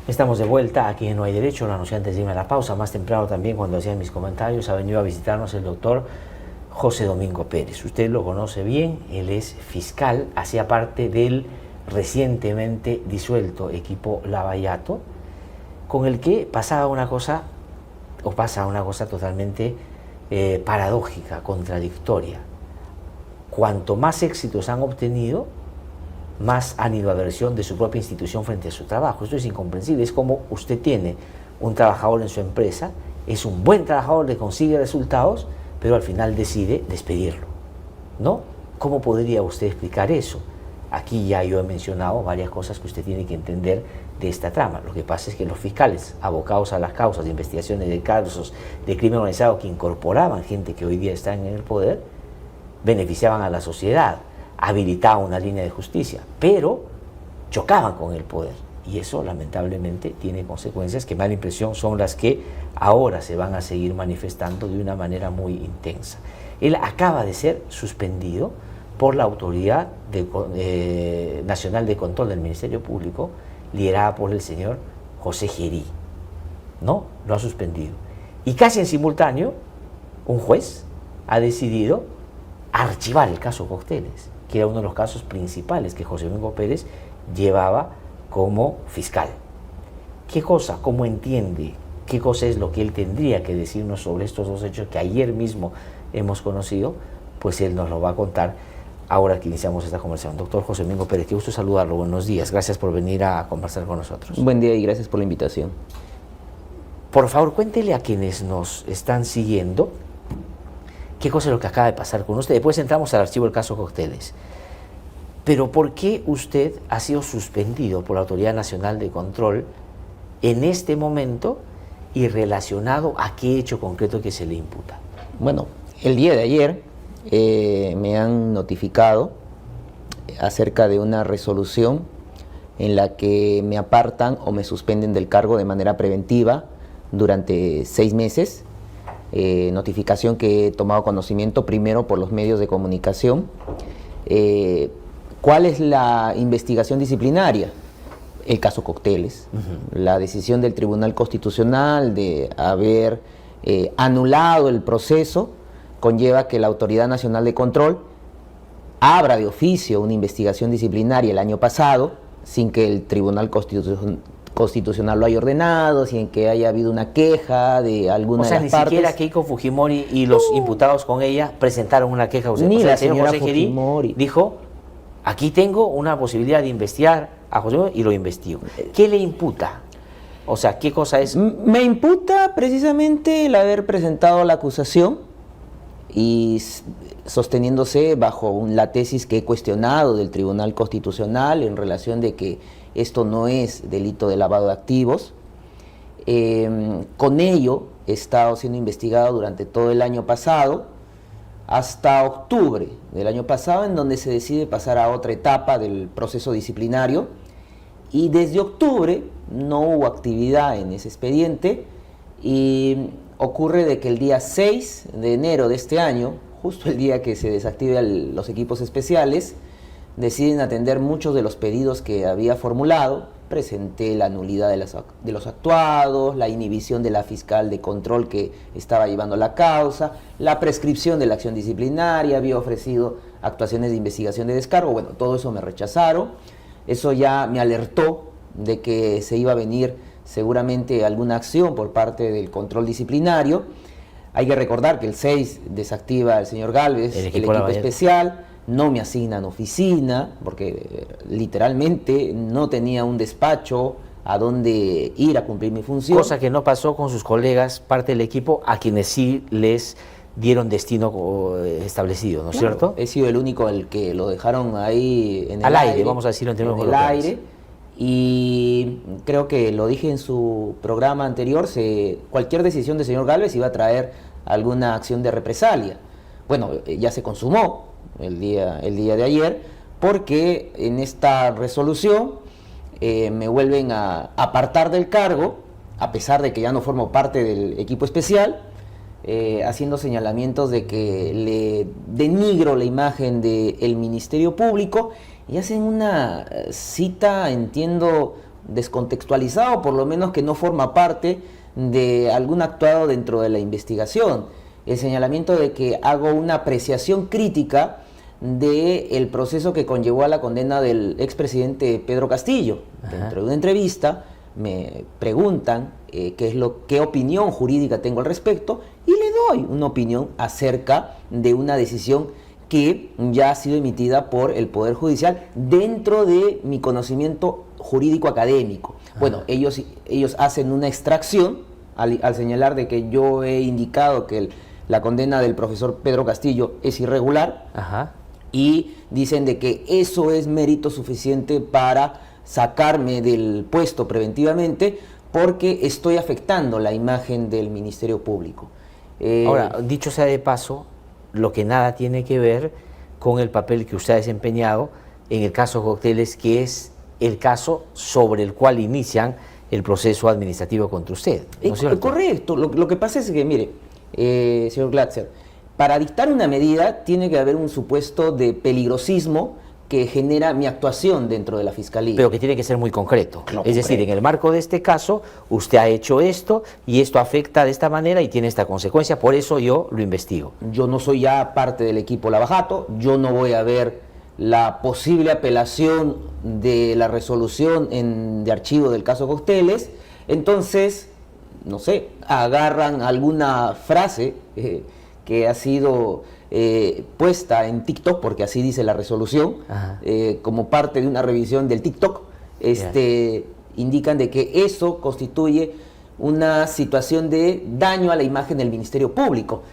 Estamos de vuelta aquí en No hay Derecho. Lo anuncié antes de irme a la pausa. Más temprano también, cuando hacía mis comentarios, ha venido a visitarnos el doctor José Domingo Pérez. Usted lo conoce bien, él es fiscal, hacía parte del recientemente disuelto equipo Lavallato, con el que pasa una cosa totalmente paradójica, contradictoria. Cuanto más éxitos han obtenido, más han ido a versión de su propia institución frente a su trabajo. Esto es incomprensible. Es como usted tiene un trabajador en su empresa, es un buen trabajador, le consigue resultados, pero al final decide despedirlo, ¿no? ¿Cómo podría usted explicar eso? Aquí ya yo he mencionado varias cosas que usted tiene que entender de esta trama. Lo que pasa es que los fiscales, abocados a las causas de investigaciones de casos de crimen organizado que incorporaban gente que hoy día está en el poder, beneficiaban a la sociedad, habilitaban una línea de justicia, pero chocaban con el poder. Y eso lamentablemente tiene consecuencias que, me da la impresión, son las que ahora se van a seguir manifestando de una manera muy intensa. Él acaba de ser suspendido por la Autoridad Nacional de Control del Ministerio Público, liderada por el señor José Gerí. ¿No? Lo ha suspendido. Y casi en simultáneo, un juez ha decidido archivar el caso Cócteles, que era uno de los casos principales que José Domingo Pérez llevaba como fiscal. ¿Qué cosa? ¿Cómo entiende? ¿Qué cosa es lo que él tendría que decirnos sobre estos dos hechos que ayer mismo hemos conocido? Pues él nos lo va a contar ahora que iniciamos esta conversación. Doctor José Domingo Pérez, qué gusto saludarlo. Buenos días. Gracias por venir a conversar con nosotros. Buen día y gracias por la invitación. Por favor, cuéntele a quienes nos están siguiendo qué cosa es lo que acaba de pasar con usted. Después entramos al archivo del caso Cócteles. Pero ¿por qué usted ha sido suspendido por la Autoridad Nacional de Control en este momento y relacionado a qué hecho concreto que se le imputa? Bueno, el día de ayer me han notificado acerca de una resolución en la que me apartan o me suspenden del cargo de manera preventiva durante 6 meses. Notificación que he tomado conocimiento primero por los medios de comunicación. ¿Cuál es la investigación disciplinaria? El caso Cócteles. La decisión del Tribunal Constitucional de haber anulado el proceso conlleva que la Autoridad Nacional de Control abra de oficio una investigación disciplinaria el año pasado, sin que el Tribunal Constitucional lo haya ordenado, sin que haya habido una queja de alguna de las partes. O sea, ni siquiera Keiko Fujimori y los imputados con ella presentaron una queja. Ni la señora José Gerí dijo: aquí tengo una posibilidad de investigar a José y lo investigo. ¿Qué le imputa? O sea, ¿qué cosa es? Me imputa precisamente el haber presentado la acusación y sosteniéndose bajo la tesis que he cuestionado del Tribunal Constitucional en relación de que esto no es delito de lavado de activos. Con ello he estado siendo investigado durante todo el año pasado, hasta octubre del año pasado, en donde se decide pasar a otra etapa del proceso disciplinario, y desde octubre no hubo actividad en ese expediente, y ocurre de que el día 6 de enero de este año, justo el día que se desactivan los equipos especiales, deciden atender muchos de los pedidos que había formulado. Presenté la nulidad de los actuados, la inhibición de la fiscal de control que estaba llevando la causa, la prescripción de la acción disciplinaria, había ofrecido actuaciones de investigación de descargo. Bueno, todo eso me rechazaron. Eso ya me alertó de que se iba a venir seguramente alguna acción por parte del control disciplinario. Hay que recordar que el 6 desactiva el señor Gálvez, el equipo especial. No me asignan oficina, porque literalmente no tenía un despacho a donde ir a cumplir mi función. Cosa que no pasó con sus colegas, parte del equipo, a quienes sí les dieron destino establecido, ¿no es cierto? He sido el único el que lo dejaron ahí en el aire, vamos a decirlo en términos coloquiales. En el aire. Y creo que lo dije en su programa anterior, cualquier decisión del señor Gálvez iba a traer alguna acción de represalia. Bueno, ya se consumó el día de ayer, porque en esta resolución me vuelven a apartar del cargo, a pesar de que ya no formo parte del equipo especial, haciendo señalamientos de que le denigro la imagen del Ministerio Público, y hacen una cita, entiendo, descontextualizado, por lo menos que no forma parte de algún actuado dentro de la investigación. El señalamiento de que hago una apreciación crítica del proceso que conllevó a la condena del expresidente Pedro Castillo. Dentro de una entrevista me preguntan qué opinión jurídica tengo al respecto y le doy una opinión acerca de una decisión que ya ha sido emitida por el Poder Judicial dentro de mi conocimiento jurídico académico. Bueno, ellos hacen una extracción al señalar de que yo he indicado que la condena del profesor Pedro Castillo es irregular. Y dicen de que eso es mérito suficiente para sacarme del puesto preventivamente porque estoy afectando la imagen del Ministerio Público. Ahora, dicho sea de paso, lo que nada tiene que ver con el papel que usted ha desempeñado en el caso Cócteles, que es el caso sobre el cual inician el proceso administrativo contra usted, ¿no es cierto? Correcto. Lo que pasa es que, mire, señor Glatzer, para dictar una medida tiene que haber un supuesto de peligrosismo que genera mi actuación dentro de la Fiscalía. Pero que tiene que ser muy concreto. Es decir, en el marco de este caso, usted ha hecho esto y esto afecta de esta manera y tiene esta consecuencia, por eso yo lo investigo. Yo no soy ya parte del equipo Lavajato, yo no voy a ver la posible apelación de la resolución de archivo del caso Cócteles, entonces, no sé, agarran alguna frase que ha sido puesta en TikTok, porque así dice la resolución, como parte de una revisión del TikTok, indican de que eso constituye una situación de daño a la imagen del Ministerio Público,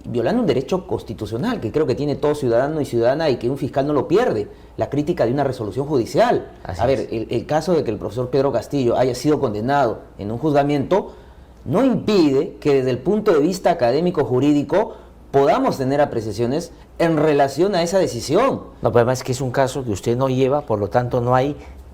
violando un derecho constitucional que creo que tiene todo ciudadano y ciudadana y que un fiscal no lo pierde, la crítica de una resolución judicial. El caso de que el profesor Pedro Castillo haya sido condenado en un juzgamiento no impide que desde el punto de vista académico jurídico podamos tener apreciaciones en relación a esa decisión. No, pero además es que es un caso que usted no lleva, por lo tanto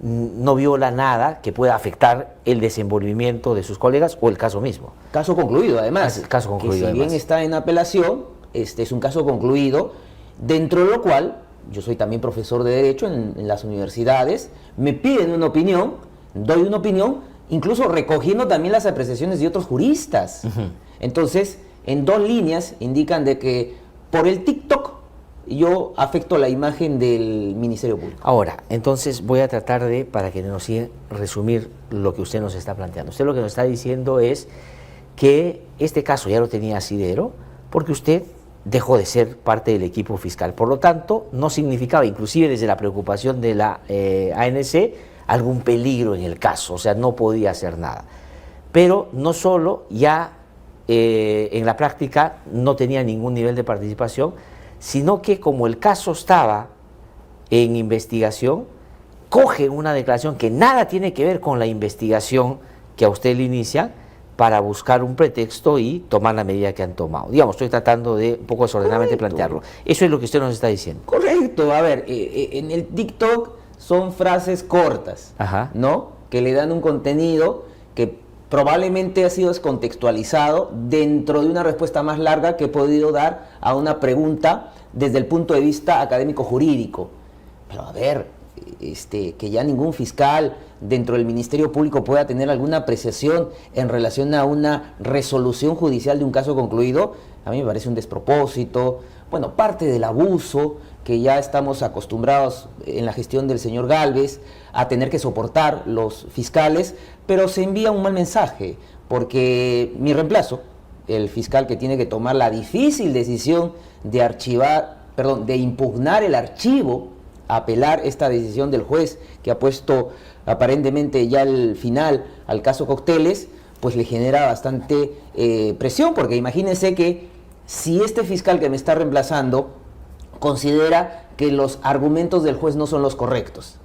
no viola nada que pueda afectar el desenvolvimiento de sus colegas o el caso mismo. Caso concluido, además. Caso concluido, que si bien está en apelación, es un caso concluido, dentro de lo cual, yo soy también profesor de Derecho en las universidades, me piden una opinión, doy una opinión, incluso recogiendo también las apreciaciones de otros juristas. Entonces, en dos líneas indican de que por el TikTok yo afecto la imagen del Ministerio Público. Ahora, entonces voy a tratar de, para que nos siga, resumir lo que usted nos está planteando. Usted lo que nos está diciendo es que este caso ya lo tenía asidero porque usted dejó de ser parte del equipo fiscal. Por lo tanto, no significaba, inclusive desde la preocupación de la ANC, algún peligro en el caso, o sea, no podía hacer nada. Pero no solo ya en la práctica no tenía ningún nivel de participación, sino que como el caso estaba en investigación, coge una declaración que nada tiene que ver con la investigación que a usted le inicia para buscar un pretexto y tomar la medida que han tomado. Digamos, estoy tratando de un poco desordenadamente plantearlo. Eso es lo que usted nos está diciendo. Correcto. A ver, en el TikTok son frases cortas, ¿no? Que le dan un contenido que probablemente ha sido descontextualizado dentro de una respuesta más larga que he podido dar a una pregunta desde el punto de vista académico-jurídico. Pero a ver, que ya ningún fiscal dentro del Ministerio Público pueda tener alguna apreciación en relación a una resolución judicial de un caso concluido, a mí me parece un despropósito, bueno, parte del abuso que ya estamos acostumbrados en la gestión del señor Gálvez a tener que soportar los fiscales, pero se envía un mal mensaje, porque mi reemplazo, el fiscal que tiene que tomar la difícil decisión de impugnar el archivo, apelar esta decisión del juez que ha puesto aparentemente ya el final al caso Cócteles, pues le genera bastante presión, porque imagínense que si este fiscal que me está reemplazando considera que los argumentos del juez no son los correctos,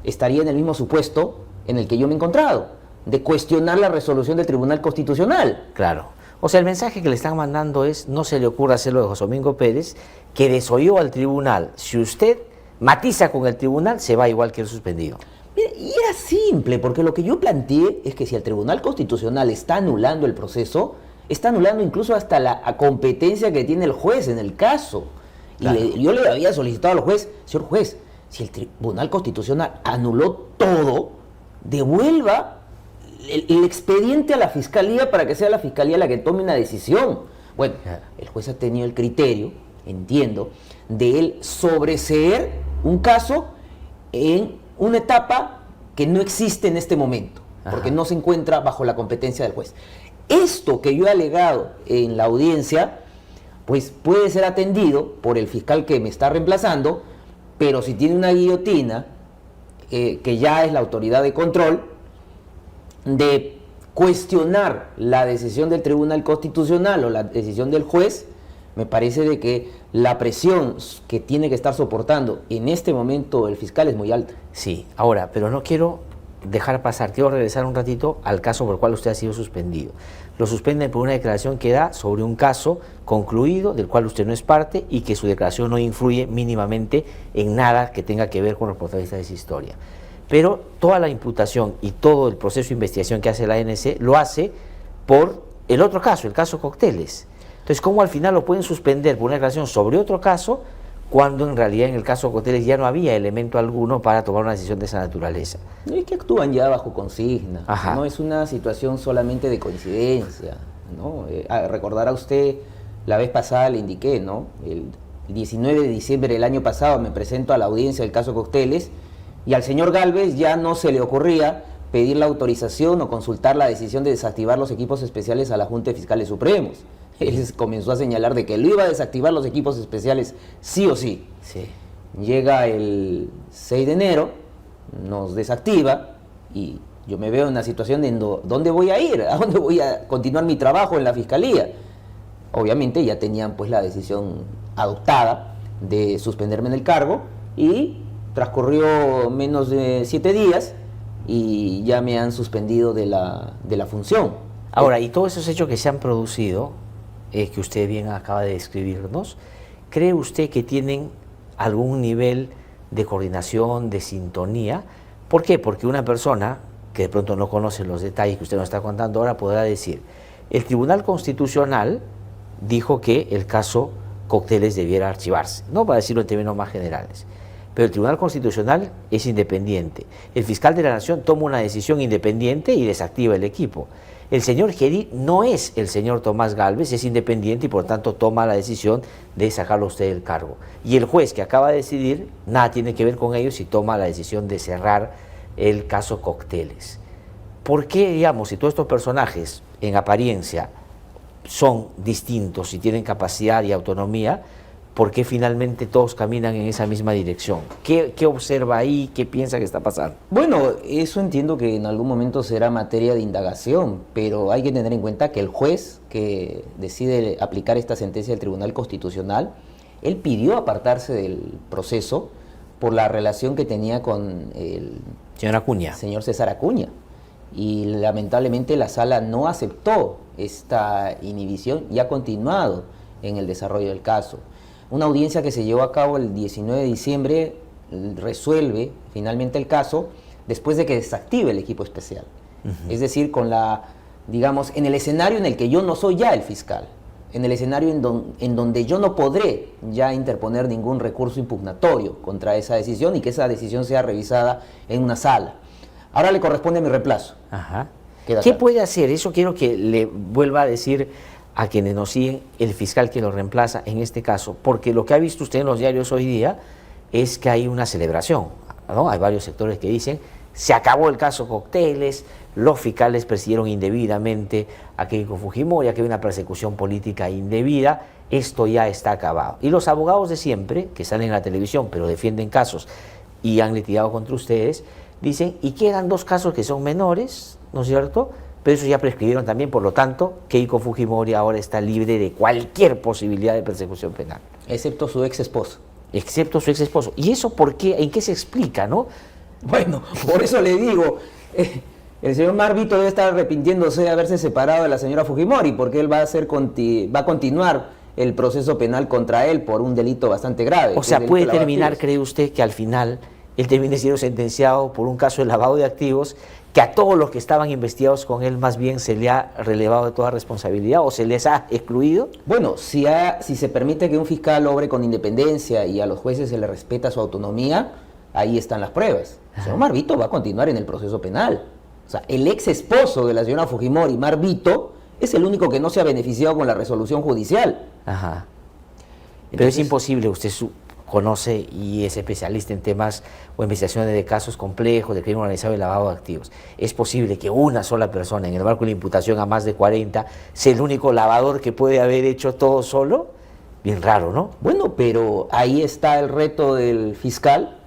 estaría en el mismo supuesto en el que yo me he encontrado, de cuestionar la resolución del Tribunal Constitucional. Claro. O sea, el mensaje que le están mandando es, no se le ocurra hacerlo de José Domingo Pérez, que desoyó al tribunal. Si usted matiza con el tribunal, se va igual que el suspendido. Mira, y era simple, porque lo que yo planteé es que si el Tribunal Constitucional está anulando el proceso, está anulando incluso hasta la competencia que tiene el juez en el caso. Claro. Y yo le había solicitado al juez, señor juez, si el Tribunal Constitucional anuló todo, devuelva el expediente a la fiscalía para que sea la fiscalía la que tome una decisión. Bueno, el juez ha tenido el criterio, entiendo, de él sobreseer un caso en una etapa que no existe en este momento, porque no se encuentra bajo la competencia del juez. Esto que yo he alegado en la audiencia, pues puede ser atendido por el fiscal que me está reemplazando, pero si tiene una guillotina, que ya es la autoridad de control, de cuestionar la decisión del Tribunal Constitucional o la decisión del juez, me parece de que la presión que tiene que estar soportando en este momento el fiscal es muy alta. Sí, ahora, pero no quiero dejar pasar, quiero regresar un ratito al caso por el cual usted ha sido suspendido. Lo suspenden por una declaración que da sobre un caso concluido del cual usted no es parte y que su declaración no influye mínimamente en nada que tenga que ver con los protagonistas de esa historia. Pero toda la imputación y todo el proceso de investigación que hace la ANC lo hace por el otro caso, el caso Cócteles. Entonces, ¿cómo al final lo pueden suspender por una declaración sobre otro caso cuando en realidad en el caso Cócteles ya no había elemento alguno para tomar una decisión de esa naturaleza? Es que actúan ya bajo consigna, no es una situación solamente de coincidencia, ¿no? Recordará usted, la vez pasada le indiqué, ¿no? El 19 de diciembre del año pasado me presento a la audiencia del caso Cócteles y al señor Gálvez ya no se le ocurría pedir la autorización o consultar la decisión de desactivar los equipos especiales a la Junta de Fiscales Supremos. Él comenzó a señalar de que lo iba a desactivar los equipos especiales sí o sí. Llega el 6 de enero, nos desactiva y yo me veo en una situación de ¿dónde voy a ir? ¿A dónde voy a continuar mi trabajo en la Fiscalía? Obviamente ya tenían pues la decisión adoptada de suspenderme en el cargo y transcurrió menos de 7 días y ya me han suspendido de la función. Ahora, y todos esos hechos que se han producido, que usted bien acaba de describirnos, ¿cree usted que tienen algún nivel de coordinación, de sintonía? ¿Por qué? Porque una persona que de pronto no conoce los detalles que usted nos está contando ahora podrá decir, el Tribunal Constitucional dijo que el caso Cócteles debiera archivarse, no para decirlo en términos más generales, pero el Tribunal Constitucional es independiente. El fiscal de la Nación toma una decisión independiente y desactiva el equipo. El señor Gerí no es el señor Tomás Gálvez, es independiente y por tanto toma la decisión de sacarlo a usted del cargo. Y el juez que acaba de decidir, nada tiene que ver con ellos y toma la decisión de cerrar el caso Cócteles. ¿Por qué, digamos, si todos estos personajes en apariencia son distintos y tienen capacidad y autonomía, por qué finalmente todos caminan en esa misma dirección? ¿Qué observa ahí? ¿Qué piensa que está pasando? Bueno, eso entiendo que en algún momento será materia de indagación, pero hay que tener en cuenta que el juez que decide aplicar esta sentencia del Tribunal Constitucional, él pidió apartarse del proceso por la relación que tenía con el señor César Acuña. Y lamentablemente la sala no aceptó esta inhibición y ha continuado en el desarrollo del caso. Una audiencia que se llevó a cabo el 19 de diciembre resuelve finalmente el caso después de que desactive el equipo especial. Es decir, digamos, en el escenario en el que yo no soy ya el fiscal, en el escenario en donde yo no podré ya interponer ningún recurso impugnatorio contra esa decisión y que esa decisión sea revisada en una sala. Ahora le corresponde mi reemplazo. ¿Qué puede hacer? Eso quiero que le vuelva a decir a quienes nos siguen el fiscal que lo reemplaza en este caso, porque lo que ha visto usted en los diarios hoy día es que hay una celebración, ¿no? Hay varios sectores que dicen, se acabó el caso Cócteles, los fiscales persiguieron indebidamente a Keiko Fujimori, que hay una persecución política indebida, esto ya está acabado. Y los abogados de siempre, que salen en la televisión pero defienden casos y han litigado contra ustedes, dicen, y quedan 2 casos que son menores, ¿no es cierto?, pero eso ya prescribieron también, por lo tanto, Keiko Fujimori ahora está libre de cualquier posibilidad de persecución penal. Excepto su ex esposo. Excepto su ex esposo. ¿Y eso por qué? ¿En qué se explica, no? Bueno, por eso le digo, el señor Marvito debe estar arrepintiéndose de haberse separado de la señora Fujimori, porque él va a continuar el proceso penal contra él por un delito bastante grave. O sea, puede terminar, ¿cree usted, que al final él termine siendo sentenciado por un caso de lavado de activos, que a todos los que estaban investigados con él más bien se le ha relevado de toda responsabilidad o se les ha excluido? Bueno, si se permite que un fiscal obre con independencia y a los jueces se les respeta su autonomía, ahí están las pruebas. el señor Marvito va a continuar en el proceso penal. O sea, el ex esposo de la señora Fujimori, Marvito, es el único que no se ha beneficiado con la resolución judicial. Ajá. Pero Entonces, es imposible, usted conoce y es especialista en temas o investigaciones de casos complejos, de crimen organizado y lavado de activos. ¿Es posible que una sola persona, en el marco de la imputación a más de 40, sea el único lavador que puede haber hecho todo solo? Bien raro, ¿no? bueno, pero ahí está el reto del fiscal,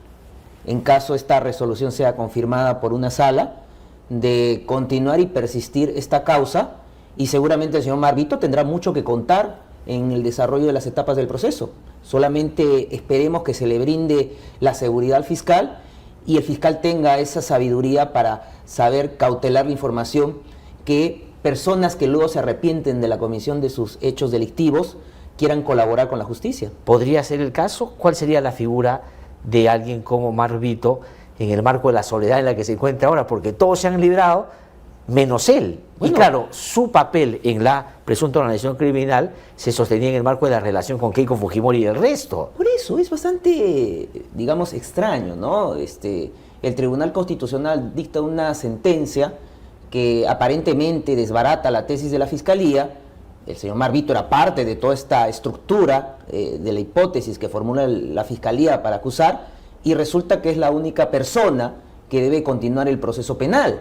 en caso esta resolución sea confirmada por una sala, de continuar y persistir esta causa, y seguramente el señor Marvito tendrá mucho que contar en el desarrollo de las etapas del proceso. Solamente esperemos que se le brinde la seguridad al fiscal y el fiscal tenga esa sabiduría para saber cautelar la información, que personas que luego se arrepienten de la comisión de sus hechos delictivos quieran colaborar con la justicia. ¿Podría ser el caso? ¿Cuál sería la figura de alguien como Marvito en el marco de la soledad en la que se encuentra ahora? Porque todos se han librado, menos él. Bueno, y claro, su papel en la presunta organización criminal se sostenía en el marco de la relación con Keiko Fujimori y el resto. Por eso es bastante, digamos, extraño, ¿no? El Tribunal Constitucional dicta una sentencia que aparentemente desbarata la tesis de la Fiscalía. El señor Marvito era parte de toda esta estructura de la hipótesis que formula la Fiscalía para acusar, y resulta que es la única persona que debe continuar el proceso penal.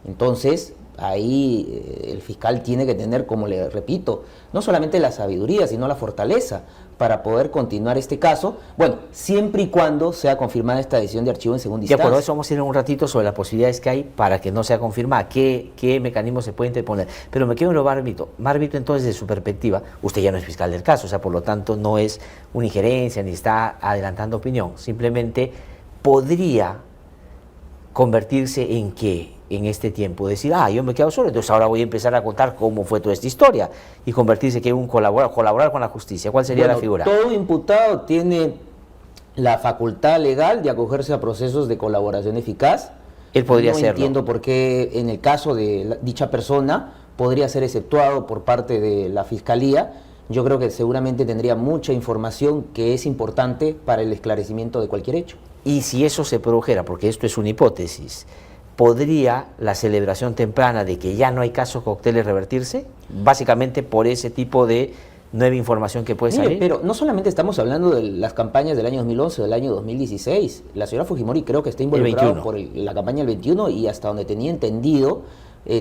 Entonces, ahí el fiscal tiene que tener, como le repito, no solamente la sabiduría, sino la fortaleza para poder continuar este caso, bueno, siempre y cuando sea confirmada esta decisión de archivo en segunda instancia. Por eso vamos a ir un ratito sobre las posibilidades que hay para que no sea confirmada, qué mecanismos se puede interponer. Pero me quedo en lo Marvito. Marvito, entonces, de su perspectiva, usted ya no es fiscal del caso, o sea, por lo tanto, no es una injerencia ni está adelantando opinión, simplemente podría convertirse en qué en este tiempo, decir, yo me quedo solo, entonces ahora voy a empezar a contar cómo fue toda esta historia y convertirse que un colaborar con la justicia. ¿Cuál sería la figura? Todo imputado tiene la facultad legal de acogerse a procesos de colaboración eficaz. Él podría hacerlo. No entiendo por qué en el caso de dicha persona podría ser exceptuado por parte de la Fiscalía. Yo creo que seguramente tendría mucha información que es importante para el esclarecimiento de cualquier hecho. Y si eso se produjera, porque esto es una hipótesis, ¿podría la celebración temprana de que ya no hay casos cócteles revertirse? Básicamente por ese tipo de nueva información que puede salir. Pero no solamente estamos hablando de las campañas del año 2011 o del año 2016. La señora Fujimori creo que está involucrada por la campaña del 21 y hasta donde tenía entendido,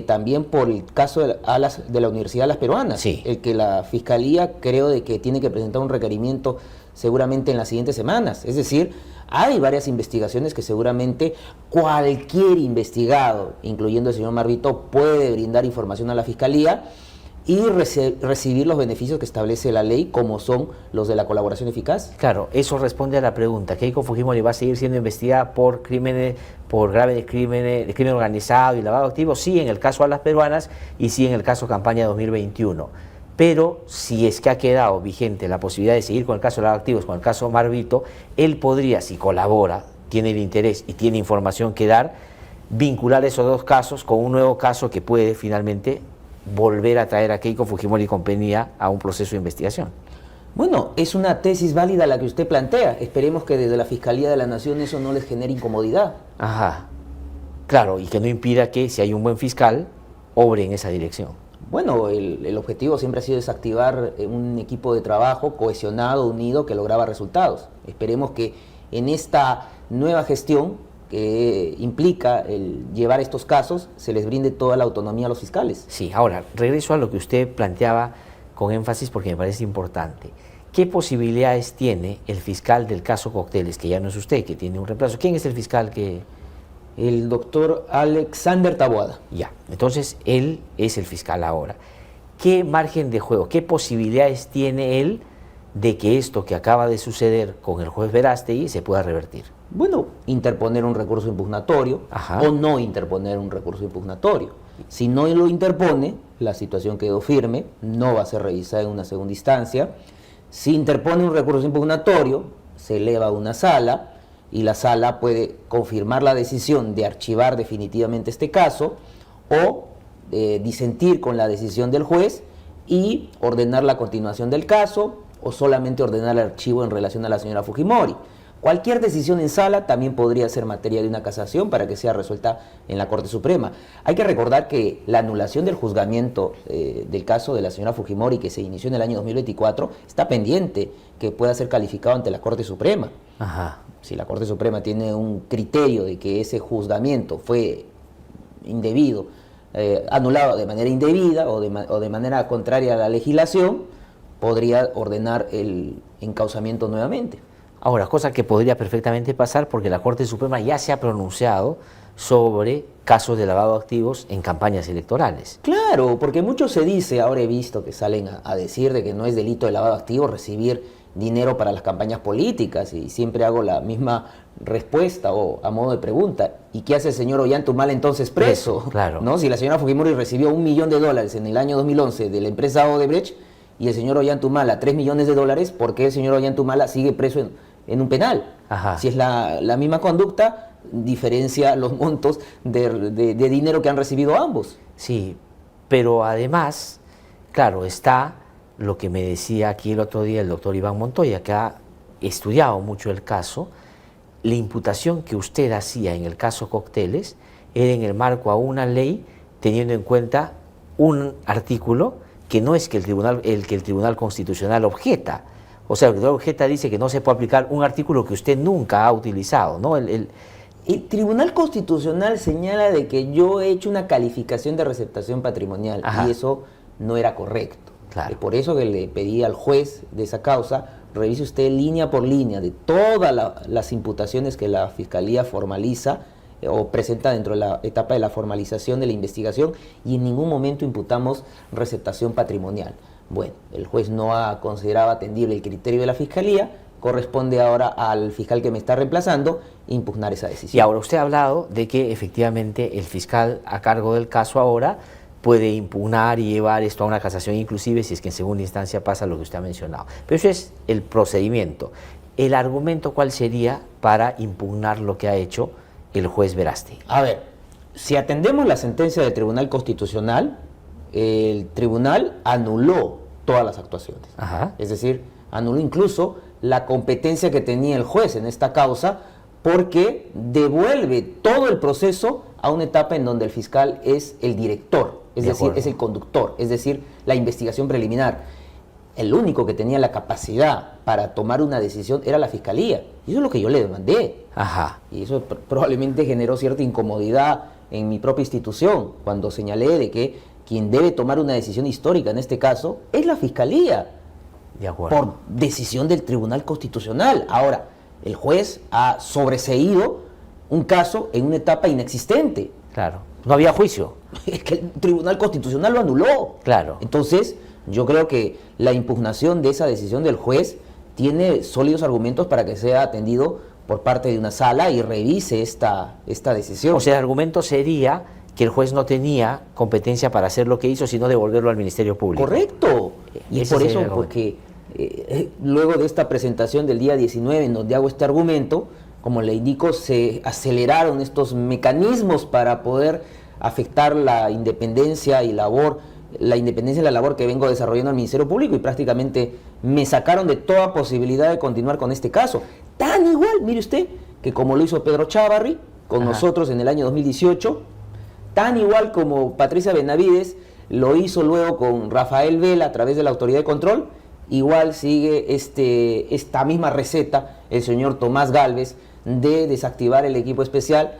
también por el caso de la Universidad de las Peruanas. Sí. El que la Fiscalía creo de que tiene que presentar un requerimiento seguramente en las siguientes semanas. Es decir, hay varias investigaciones que seguramente cualquier investigado, incluyendo el señor Marvito, puede brindar información a la Fiscalía y recibir los beneficios que establece la ley, como son los de la colaboración eficaz. Claro, eso responde a la pregunta. ¿Keiko Fujimori va a seguir siendo investigada por crímenes, por graves crímenes, de crimen organizado y lavado de activos? Sí, en el caso a las peruanas y sí en el caso campaña 2021. Pero si es que ha quedado vigente la posibilidad de seguir con el caso de lavado de activos, con el caso Marvito, él podría, si colabora, tiene el interés y tiene información que dar, vincular esos dos casos con un nuevo caso que puede finalmente volver a traer a Keiko Fujimori y compañía a un proceso de investigación. Bueno, es una tesis válida la que usted plantea. Esperemos que desde la Fiscalía de la Nación eso no les genere incomodidad. Ajá, claro, y que no impida que, si hay un buen fiscal, obre en esa dirección. Bueno, el objetivo siempre ha sido desactivar un equipo de trabajo cohesionado, unido, que lograba resultados. Esperemos que en esta nueva gestión que implica el llevar estos casos, se les brinde toda la autonomía a los fiscales. Sí, ahora, regreso a lo que usted planteaba con énfasis porque me parece importante. ¿Qué posibilidades tiene el fiscal del caso Cócteles, que ya no es usted, que tiene un reemplazo? ¿Quién es el fiscal que...? El doctor Alexander Taboada. Ya, entonces él es el fiscal ahora. ¿Qué margen de juego, qué posibilidades tiene él de que esto que acaba de suceder con el juez Verástegui se pueda revertir? Bueno, interponer un recurso impugnatorio. Ajá. O no interponer un recurso impugnatorio. Si no lo interpone, la situación quedó firme, no va a ser revisada en una segunda instancia. Si interpone un recurso impugnatorio, se eleva a una sala y la sala puede confirmar la decisión de archivar definitivamente este caso o disentir con la decisión del juez y ordenar la continuación del caso o solamente ordenar el archivo en relación a la señora Fujimori. Cualquier decisión en sala también podría ser materia de una casación para que sea resuelta en la Corte Suprema. Hay que recordar que la anulación del juzgamiento del caso de la señora Fujimori, que se inició en el año 2024, está pendiente que pueda ser calificado ante la Corte Suprema. Ajá. Si la Corte Suprema tiene un criterio de que ese juzgamiento fue indebido, anulado de manera indebida o de manera contraria a la legislación, podría ordenar el encauzamiento nuevamente. Ahora, cosa que podría perfectamente pasar porque la Corte Suprema ya se ha pronunciado sobre casos de lavado de activos en campañas electorales. Claro, porque mucho se dice, ahora he visto que salen a decir de que no es delito de lavado de activos recibir dinero para las campañas políticas, y siempre hago la misma respuesta o a modo de pregunta: ¿y qué hace el señor Ollantaytamala entonces preso? Claro. ¿No? Si la señora Fujimori recibió $1 millón en el año 2011 de la empresa Odebrecht y el señor Ollantaytamala $3 millones, ¿por qué el señor Ollantaytamala sigue preso en un penal? Ajá. Si es la misma conducta, diferencia los montos de dinero que han recibido ambos. Sí, pero además, claro, está lo que me decía aquí el otro día el doctor Iván Montoya, que ha estudiado mucho el caso. La imputación que usted hacía en el caso Cócteles era en el marco a una ley, teniendo en cuenta un artículo que no es que el Tribunal Constitucional objeta. O sea, el Tribunal objeta dice que no se puede aplicar un artículo que usted nunca ha utilizado, ¿no? El Tribunal Constitucional señala de que yo he hecho una calificación de receptación patrimonial. Ajá. Y eso no era correcto. Claro. Es por eso que le pedí al juez de esa causa: revise usted línea por línea de todas las imputaciones que la Fiscalía formaliza o presenta dentro de la etapa de la formalización de la investigación, y en ningún momento imputamos receptación patrimonial. Bueno, el juez no ha considerado atendible el criterio de la Fiscalía. Corresponde ahora al fiscal que me está reemplazando impugnar esa decisión. Y ahora usted ha hablado de que efectivamente el fiscal a cargo del caso ahora puede impugnar y llevar esto a una casación, inclusive si es que en segunda instancia pasa lo que usted ha mencionado. Pero eso es el procedimiento. ¿El argumento cuál sería para impugnar lo que ha hecho el juez Verástegui? A ver, si atendemos la sentencia del Tribunal Constitucional, el tribunal anuló todas las actuaciones. Ajá. Es decir, anuló incluso la competencia que tenía el juez en esta causa, porque devuelve todo el proceso a una etapa en donde el fiscal es el director, es decir, es el conductor, es decir, la investigación preliminar. El único que tenía la capacidad para tomar una decisión era la Fiscalía, y eso es lo que yo le demandé. Ajá. Y eso probablemente generó cierta incomodidad en mi propia institución, cuando señalé de que quien debe tomar una decisión histórica en este caso es la Fiscalía, de acuerdo, por decisión del Tribunal Constitucional. Ahora, el juez ha sobreseído un caso en una etapa inexistente. Claro, no había juicio. Es que el Tribunal Constitucional lo anuló. Claro. Entonces, yo creo que la impugnación de esa decisión del juez tiene sólidos argumentos para que sea atendido por parte de una sala y revise esta decisión. O sea, el argumento sería que el juez no tenía competencia para hacer lo que hizo, sino devolverlo al Ministerio Público. Correcto. Y es por eso, porque luego de esta presentación del día 19, en donde hago este argumento, como le indico, se aceleraron estos mecanismos para poder afectar la independencia y la labor que vengo desarrollando al Ministerio Público, y prácticamente me sacaron de toda posibilidad de continuar con este caso. Tan igual, mire usted, que como lo hizo Pedro Chávarri con nosotros en el año 2018, tan igual como Patricia Benavides lo hizo luego con Rafael Vela a través de la Autoridad de Control, igual sigue esta misma receta el señor Tomás Gálvez de desactivar el equipo especial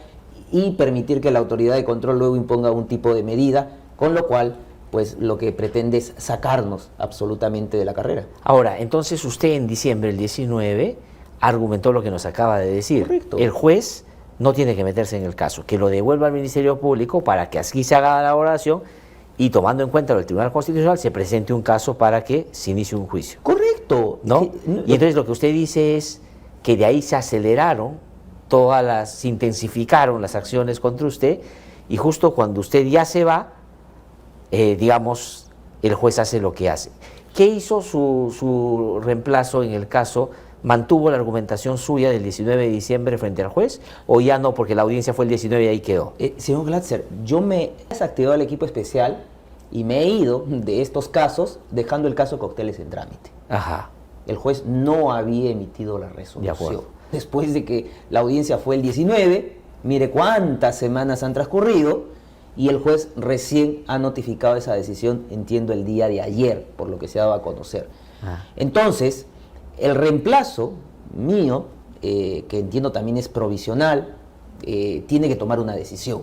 y permitir que la Autoridad de Control luego imponga un tipo de medida, con lo cual pues lo que pretende es sacarnos absolutamente de la carrera. Ahora, entonces usted en diciembre del 19 argumentó lo que nos acaba de decir. Correcto. El juez no tiene que meterse en el caso, que lo devuelva al Ministerio Público para que así se haga la elaboración y, tomando en cuenta lo del Tribunal Constitucional, se presente un caso para que se inicie un juicio. Correcto. ¿No? Y entonces lo que usted dice es que de ahí se aceleraron se intensificaron las acciones contra usted, y justo cuando usted ya se va, digamos, el juez hace lo que hace. ¿Qué hizo su reemplazo en el caso? ¿Mantuvo la argumentación suya del 19 de diciembre frente al juez o ya no, porque la audiencia fue el 19 y ahí quedó? Señor Glatzer, yo me he desactivado el equipo especial y me he ido de estos casos dejando el caso Cócteles en trámite. Ajá. El juez no había emitido la resolución. De acuerdo. después de que la audiencia fue el 19, mire cuántas semanas han transcurrido, y el juez recién ha notificado esa decisión, entiendo, el día de ayer, por lo que se ha dado a conocer. Entonces, el reemplazo mío, que entiendo también es provisional, tiene que tomar una decisión.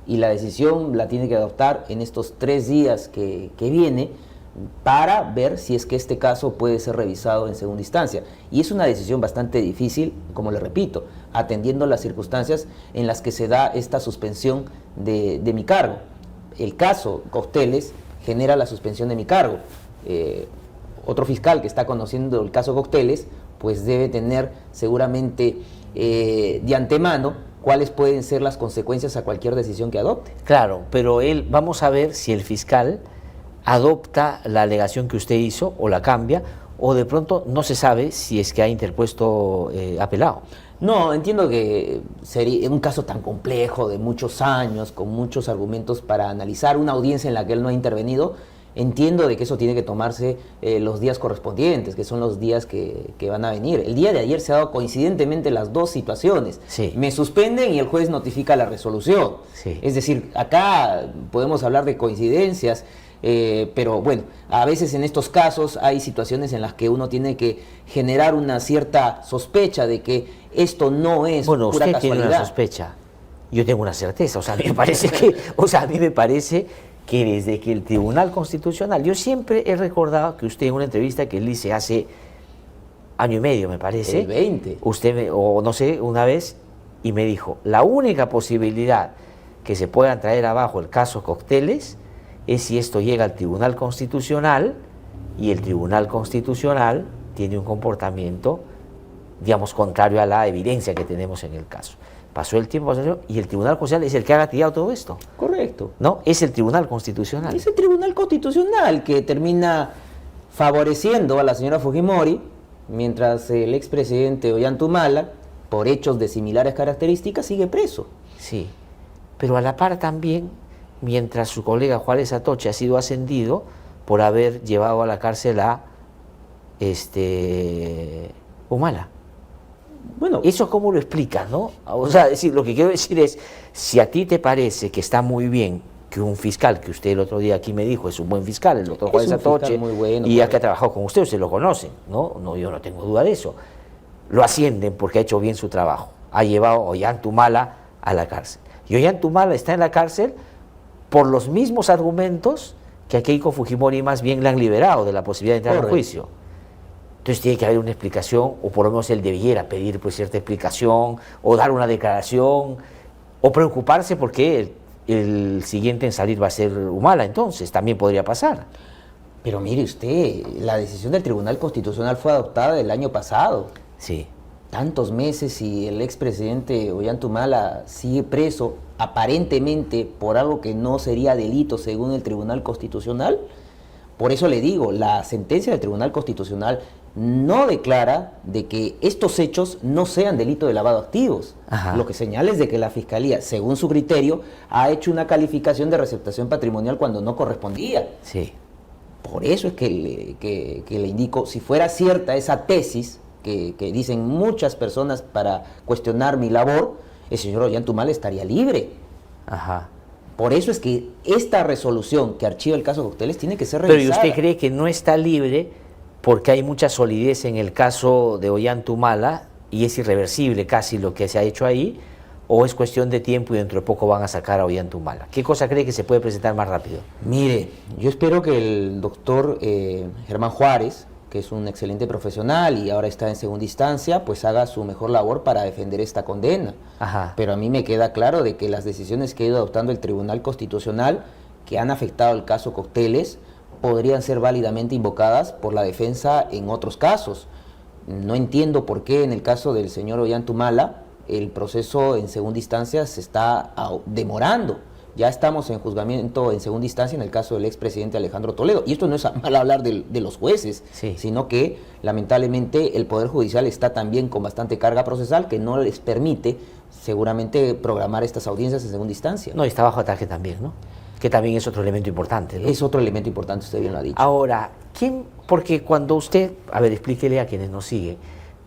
Y la decisión la tiene que adoptar en estos 3 días que viene, para ver si es que este caso puede ser revisado en segunda instancia. Y es una decisión bastante difícil, como le repito, atendiendo las circunstancias en las que se da esta suspensión de mi cargo. El caso Cocteles genera la suspensión de mi cargo. Otro fiscal que está conociendo el caso Cocteles, pues debe tener seguramente de antemano cuáles pueden ser las consecuencias a cualquier decisión que adopte. Claro, pero vamos a ver si el fiscal adopta la alegación que usted hizo o la cambia, o de pronto no se sabe si es que ha interpuesto apelado. No, entiendo que sería un caso tan complejo, de muchos años, con muchos argumentos para analizar, una audiencia en la que él no ha intervenido. Entiendo de que eso tiene que tomarse los días correspondientes, que son los días que van a venir. El día de ayer se ha dado coincidentemente las dos situaciones. Sí. Me suspenden y el juez notifica la resolución. Sí. Es decir, acá podemos hablar de coincidencias, pero bueno, a veces en estos casos hay situaciones en las que uno tiene que generar una cierta sospecha de que esto no es pura casualidad. Usted tiene una sospecha, yo tengo una certeza, a mí me parece que desde que el Tribunal Constitucional, yo siempre he recordado que usted en una entrevista que él hice hace año y medio, me parece, el 20, o no sé, una vez, y me dijo, la única posibilidad que se puedan traer abajo el caso Cocteles es si esto llega al Tribunal Constitucional y el Tribunal Constitucional tiene un comportamiento, digamos, contrario a la evidencia que tenemos en el caso. Pasó el tiempo y el Tribunal Constitucional es el que ha gatillado todo esto. Correcto. ¿No? Es el Tribunal Constitucional. Es el Tribunal Constitucional que termina favoreciendo a la señora Fujimori, mientras el expresidente Ollanta, por hechos de similares características, sigue preso. Sí, pero a la par también, mientras su colega Juárez Atoche ha sido ascendido por haber llevado a la cárcel a Humala. Bueno, ¿Eso cómo lo explicas, no? O sea, lo que quiero decir es, si a ti te parece que está muy bien que un fiscal, que usted el otro día aquí me dijo, es un buen fiscal, el doctor Juárez Atoche, muy bueno, y ya que ha trabajado con usted lo conocen, ¿no? Yo no tengo duda de eso. Lo ascienden porque ha hecho bien su trabajo. Ha llevado a Ollanta Humala a la cárcel. Y Ollanta Humala está en la cárcel por los mismos argumentos que a Keiko Fujimori más bien le han liberado de la posibilidad de entrar al juicio. Entonces tiene que haber una explicación, o por lo menos él debiera pedir pues cierta explicación, o dar una declaración, o preocuparse porque el siguiente en salir va a ser Humala, entonces también podría pasar. Pero mire usted, la decisión del Tribunal Constitucional fue adoptada el año pasado. Sí. Tantos meses y el expresidente Ollanta Humala sigue preso, aparentemente por algo que no sería delito según el Tribunal Constitucional. Por eso le digo, la sentencia del Tribunal Constitucional no declara de que estos hechos no sean delito de lavado de activos. Lo que señala es de que la Fiscalía, según su criterio, ha hecho una calificación de receptación patrimonial cuando no correspondía. Sí. Por eso es que le indico, si fuera cierta esa tesis que dicen muchas personas para cuestionar mi labor, el señor Ollanta Humala estaría libre. Por eso es que esta resolución que archiva el caso Cocteles tiene que ser revisada. Pero ¿y usted cree que no está libre porque hay mucha solidez en el caso de Ollanta Humala y es irreversible casi lo que se ha hecho ahí? ¿O es cuestión de tiempo y dentro de poco van a sacar a Ollanta Humala? ¿Qué cosa cree que se puede presentar más rápido? Mire, yo espero que el doctor Germán Juárez, que es un excelente profesional y ahora está en segunda instancia, pues haga su mejor labor para defender esta condena. Pero a mí me queda claro de que las decisiones que ha ido adoptando el Tribunal Constitucional, que han afectado el caso Cocteles, podrían ser válidamente invocadas por la defensa en otros casos. No entiendo por qué en el caso del señor Ollanta Humala el proceso en segunda instancia se está demorando. Ya estamos en juzgamiento en segunda instancia en el caso del expresidente Alejandro Toledo. Y esto no es mal hablar de los jueces, sino que lamentablemente el Poder Judicial está también con bastante carga procesal que no les permite seguramente programar estas audiencias en segunda instancia. No, y está bajo ataque también, ¿no? Que también es otro elemento importante, ¿no? Es otro elemento importante, usted bien lo ha dicho. Ahora, porque cuando usted, a ver, explíquele a quienes nos siguen,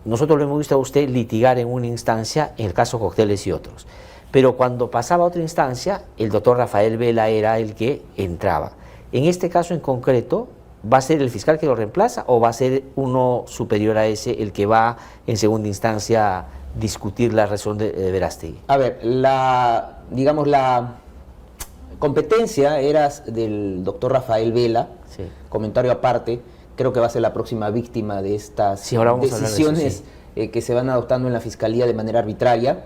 nosotros lo hemos visto a usted litigar en una instancia en el caso Cócteles y otros. Pero cuando pasaba a otra instancia, el doctor Rafael Vela era el que entraba. En este caso en concreto, ¿va a ser el fiscal que lo reemplaza o va a ser uno superior a ese el que va en segunda instancia a discutir la razón de Verástegui? A ver, la competencia era del doctor Rafael Vela, Sí. comentario aparte, creo que va a ser la próxima víctima de estas Sí, ahora vamos a hablar de eso, decisiones sí. Que se van adoptando en la Fiscalía de manera arbitraria.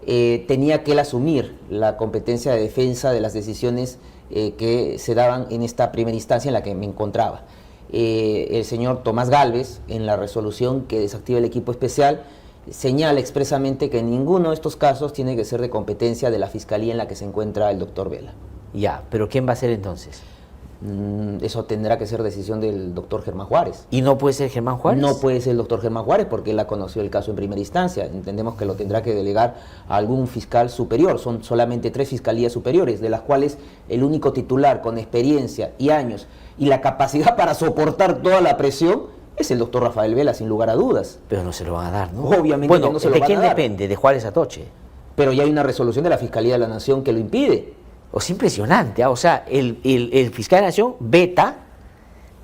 Tenía que él asumir la competencia de defensa de las decisiones que se daban en esta primera instancia en la que me encontraba. El señor Tomás Gálvez, en la resolución que desactiva el equipo especial, señala expresamente que ninguno de estos casos tiene que ser de competencia de la Fiscalía en la que se encuentra el doctor Vela. Ya, pero ¿quién va a ser entonces? Eso tendrá que ser decisión del doctor Germán Juárez. ¿Y no puede ser Germán Juárez? No puede ser el doctor Germán Juárez porque él ha conocido el caso en primera instancia. Entendemos que lo tendrá que delegar a algún fiscal superior. Son solamente 3 fiscalías superiores, de las cuales el único titular con experiencia y años y la capacidad para soportar toda la presión es el doctor Rafael Vela, sin lugar a dudas. Pero no se lo van a dar, ¿no? Obviamente bueno, que no se lo ¿de van quién a dar. depende? ¿De Juárez Atoche? Pero ya hay una resolución de la Fiscalía de la Nación que lo impide. O sea, impresionante, ¿ah? O sea, el fiscal de la Nación veta,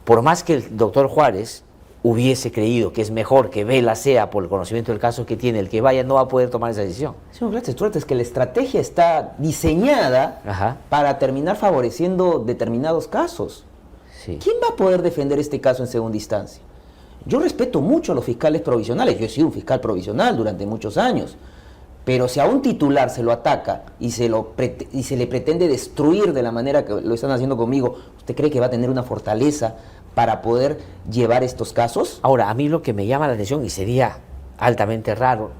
por más que el doctor Juárez hubiese creído que es mejor que Vela sea, por el conocimiento del caso que tiene, el que vaya, no va a poder tomar esa decisión. Señor Glatzes, es que la estrategia está diseñada Ajá. para terminar favoreciendo determinados casos. Sí. ¿Quién va a poder defender este caso en segunda instancia? Yo respeto mucho a los fiscales provisionales, yo he sido un fiscal provisional durante muchos años, pero si a un titular se lo ataca y se le pretende destruir de la manera que lo están haciendo conmigo, ¿usted cree que va a tener una fortaleza para poder llevar estos casos? Ahora, a mí lo que me llama la atención, y sería altamente raro,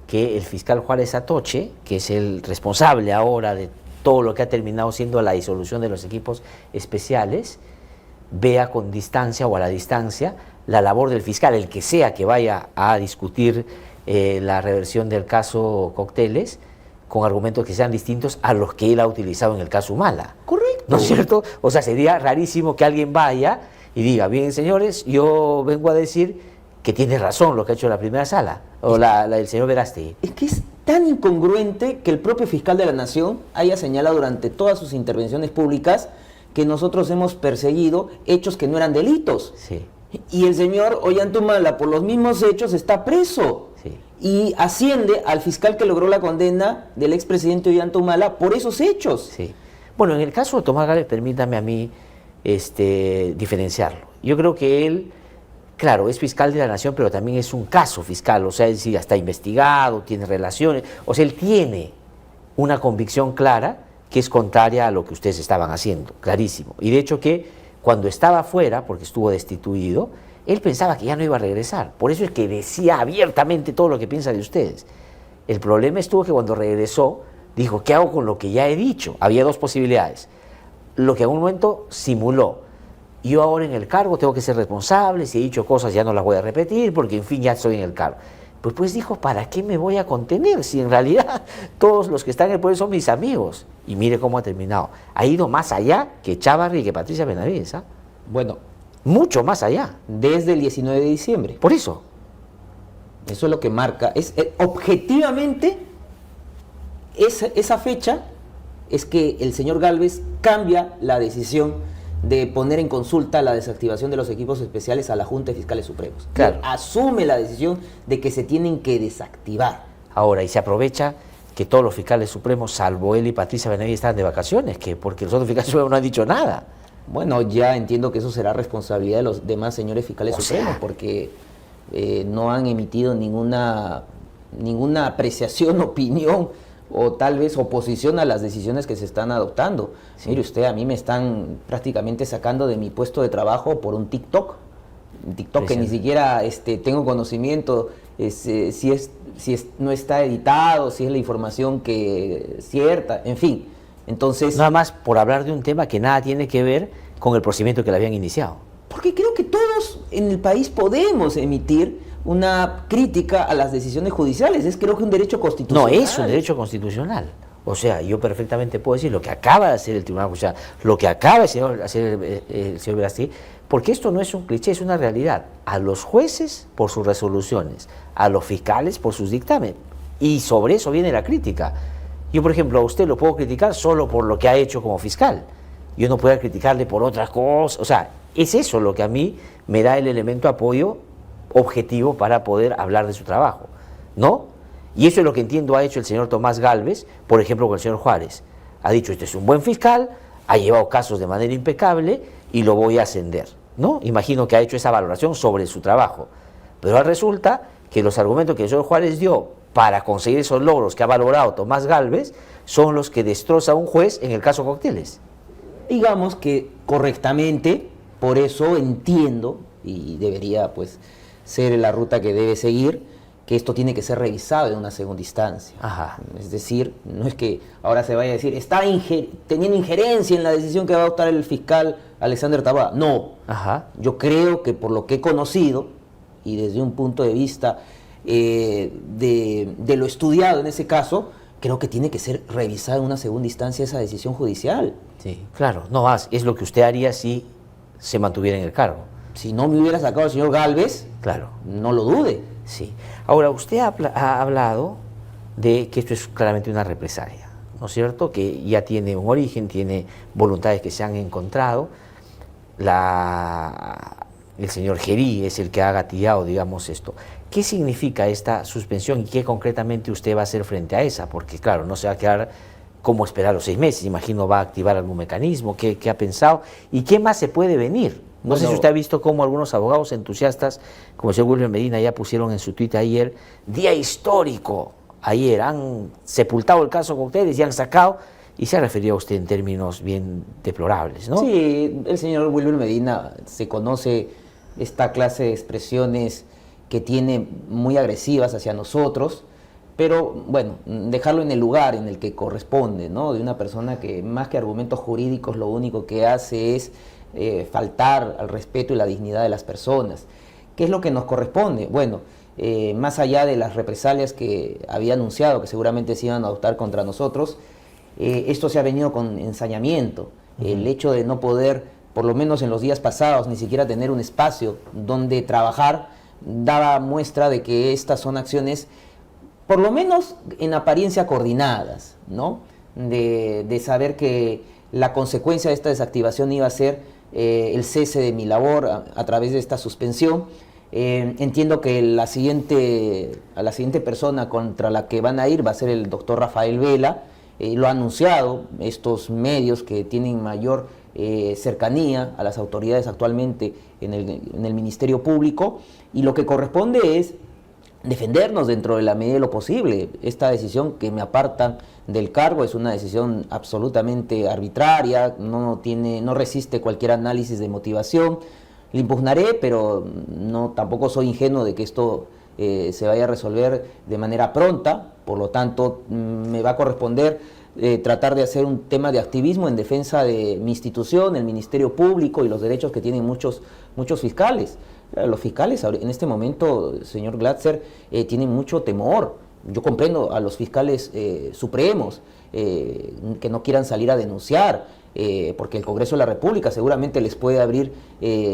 que el fiscal Juárez Atoche, que es el responsable ahora de todo lo que ha terminado siendo la disolución de los equipos especiales, vea con distancia o a la distancia la labor del fiscal, el que sea que vaya a discutir la reversión del caso Cócteles, con argumentos que sean distintos a los que él ha utilizado en el caso Humala. Correcto. ¿No es cierto? O sea, sería rarísimo que alguien vaya y diga, bien señores, yo vengo a decir que tiene razón lo que ha hecho la primera sala, o el señor Verástegui. Es que es tan incongruente que el propio fiscal de la Nación haya señalado durante todas sus intervenciones públicas que nosotros hemos perseguido hechos que no eran delitos. Sí. Y el señor Ollantumala, por los mismos hechos, está preso. Sí. Y asciende al fiscal que logró la condena del expresidente Ollantumala por esos hechos. Sí. Bueno, en el caso de Tomás Gálvez, permítame a mí diferenciarlo. Yo creo que él, claro, es fiscal de la Nación, pero también es un caso fiscal, o sea, él sí está investigado, tiene relaciones, o sea, él tiene una convicción clara que es contraria a lo que ustedes estaban haciendo, clarísimo. Y de hecho que cuando estaba fuera, porque estuvo destituido, él pensaba que ya no iba a regresar. Por eso es que decía abiertamente todo lo que piensa de ustedes. El problema estuvo que cuando regresó, dijo, ¿qué hago con lo que ya he dicho? Había 2 posibilidades. Lo que en un momento simuló. Yo ahora en el cargo tengo que ser responsable, si he dicho cosas ya no las voy a repetir, porque en fin ya estoy en el cargo. Pues dijo, ¿para qué me voy a contener? Si en realidad todos los que están en el poder son mis amigos. Y mire cómo ha terminado. Ha ido más allá que Chávarri y que Patricia Benavides, ¿ah? Bueno, Mucho más allá. desde el 19 de diciembre. Por eso. Eso es lo que marca. Objetivamente, esa fecha es que el señor Gálvez cambia la decisión de poner en consulta la desactivación de los equipos especiales a la Junta de Fiscales Supremos. Claro. Él asume la decisión de que se tienen que desactivar. Ahora, y se aprovecha que todos los fiscales supremos, salvo él y Patricia Benavides, están de vacaciones, porque los otros fiscales supremos no han dicho nada. Bueno, ya entiendo que eso será responsabilidad de los demás señores fiscales supremos, porque no han emitido ninguna apreciación, opinión o tal vez oposición a las decisiones que se están adoptando. Sí. Mire usted, a mí me están prácticamente sacando de mi puesto de trabajo por un TikTok que ni siquiera tengo conocimiento no está editado, si es la información que es cierta, en fin. Entonces, nada más por hablar de un tema que nada tiene que ver con el procedimiento que le habían iniciado. Porque creo que todos en el país podemos emitir una crítica a las decisiones judiciales. Es creo que un derecho constitucional. No, es un derecho constitucional. O sea, yo perfectamente puedo decir lo que acaba de hacer el Tribunal Judicial, lo que acaba de hacer el señor Verástegui, porque esto no es un cliché, es una realidad. A los jueces por sus resoluciones, a los fiscales por sus dictámenes, y sobre eso viene la crítica. Yo, por ejemplo, a usted lo puedo criticar solo por lo que ha hecho como fiscal. Yo no puedo criticarle por otras cosas. O sea, es eso lo que a mí me da el elemento de apoyo objetivo para poder hablar de su trabajo, ¿no? Y eso es lo que entiendo ha hecho el señor Tomás Gálvez, por ejemplo, con el señor Juárez. Ha dicho, este es un buen fiscal, ha llevado casos de manera impecable y lo voy a ascender, ¿no? Imagino que ha hecho esa valoración sobre su trabajo. Pero ahora resulta que los argumentos que el señor Juárez dio para conseguir esos logros que ha valorado Tomás Gálvez son los que destroza un juez en el caso Cocteles. Digamos que correctamente, por eso entiendo, y debería pues ser la ruta que debe seguir, que esto tiene que ser revisado en una segunda instancia. Ajá. Es decir, no es que ahora se vaya a decir, está teniendo injerencia en la decisión que va a adoptar el fiscal Alexander Taboada. No. Ajá. Yo creo que por lo que he conocido, y desde un punto de vista de lo estudiado en ese caso, creo que tiene que ser revisada en una segunda instancia esa decisión judicial. Sí, claro, no más, es lo que usted haría si se mantuviera en el cargo. Si no me hubiera sacado el señor Gálvez, Claro. no lo dude. Sí. Ahora, usted ha hablado de que esto es claramente una represalia, ¿no es cierto? Que ya tiene un origen, tiene voluntades que se han encontrado. El señor Gerí es el que ha gatillado, digamos, esto. ¿Qué significa esta suspensión y qué concretamente usted va a hacer frente a esa? Porque, claro, no se va a quedar como esperar los 6 meses. Imagino va a activar algún mecanismo. ¿Qué ha pensado? ¿Y qué más se puede venir? No sé si usted ha visto cómo algunos abogados entusiastas, como el señor Wilmer Medina, ya pusieron en su tuit ayer, día histórico. Ayer han sepultado el caso Cocteles y han sacado, y se ha referido a usted en términos bien deplorables, ¿no? Sí, el señor Wilmer Medina se conoce esta clase de expresiones que tiene muy agresivas hacia nosotros, pero bueno, dejarlo en el lugar en el que corresponde, ¿no? De una persona que más que argumentos jurídicos lo único que hace es faltar al respeto y la dignidad de las personas. ¿Qué es lo que nos corresponde? Bueno, más allá de las represalias que había anunciado que seguramente se iban a adoptar contra nosotros, esto se ha venido con ensañamiento. El hecho de no poder, por lo menos en los días pasados, ni siquiera tener un espacio donde trabajar, daba muestra de que estas son acciones, por lo menos en apariencia, coordinadas, ¿no? De saber que la consecuencia de esta desactivación iba a ser el cese de mi labor a través de esta suspensión. Entiendo que a la siguiente persona contra la que van a ir va a ser el doctor Rafael Vela. Lo ha anunciado estos medios que tienen mayor cercanía a las autoridades actualmente en el Ministerio Público, y lo que corresponde es defendernos dentro de la medida de lo posible. Esta decisión que me apartan del cargo es una decisión absolutamente arbitraria, no resiste cualquier análisis de motivación. La impugnaré, pero tampoco soy ingenuo de que esto se vaya a resolver de manera pronta. Por lo tanto, me va a corresponder tratar de hacer un tema de activismo en defensa de mi institución, el Ministerio Público y los derechos que tienen muchos fiscales. Los fiscales en este momento, señor Glatzer, tienen mucho temor. Yo comprendo a los fiscales supremos que no quieran salir a denunciar, porque el Congreso de la República seguramente les puede abrir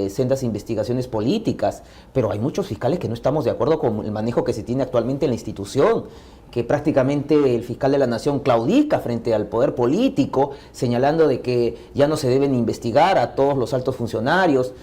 sendas investigaciones políticas, pero hay muchos fiscales que no estamos de acuerdo con el manejo que se tiene actualmente en la institución, que prácticamente el fiscal de la Nación claudica frente al poder político, señalando de que ya no se deben investigar a todos los altos funcionarios